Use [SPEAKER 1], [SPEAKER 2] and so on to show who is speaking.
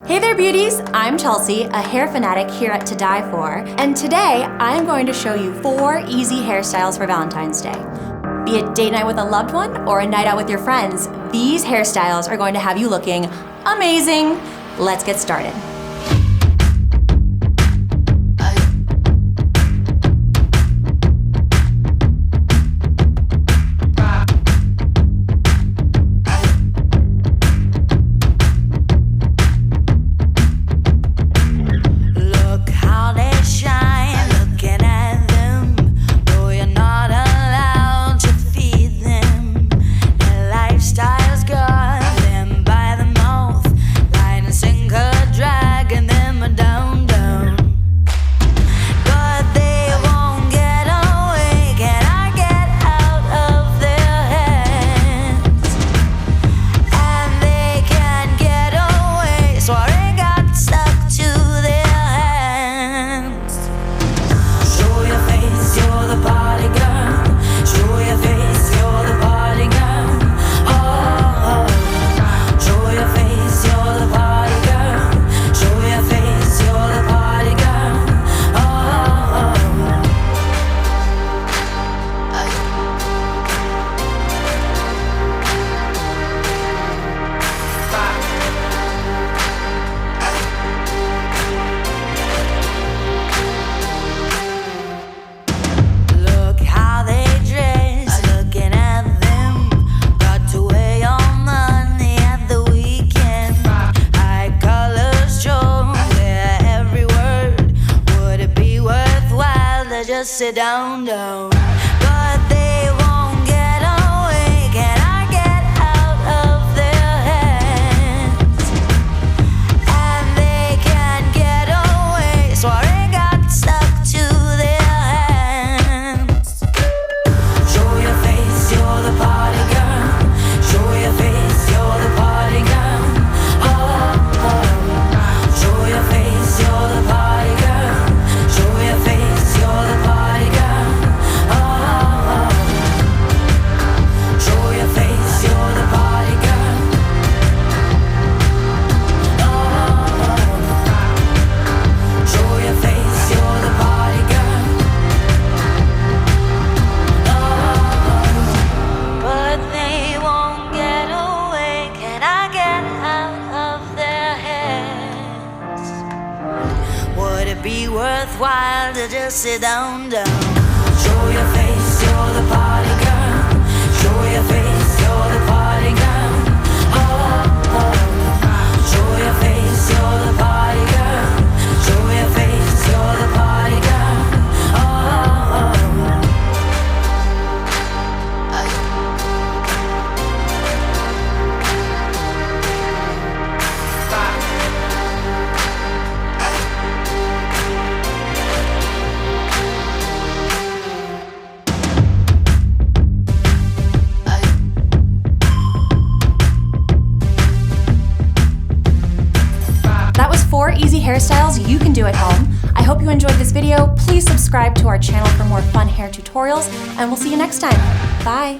[SPEAKER 1] Hey there beauties, I'm Chelsea, a hair fanatic here at To Die For, and today I'm going to show you 4 easy hairstyles for Valentine's Day. Be it date night with a loved one or a night out with your friends, these hairstyles are going to have you looking amazing. Let's get started.
[SPEAKER 2] Just sit down, but they won't get away. Can I get out of their hands? And they can't get away, so I got stuck to their hands. Show your face, you're the party girl. Show your face, you're the party girl. Oh, oh. Show your face, you're the party girl. Show your face, you're the party girl. Oh, oh. Show your face, you're the party girl. Oh, oh. Show your face, you're the party girl. Oh, but they won't get away. Can I get out of their heads? Would it be worthwhile to just sit down? Show your face, you're the party girl. Show your face, you're the party girl. Oh, oh. Show your face, you're the party girl. Show your face, you're the party girl. Oh, oh.
[SPEAKER 1] That was 4 easy hairstyles you can do at home. I hope you enjoyed this video. Please subscribe to our channel for more fun hair tutorials, and we'll see you next time. Bye.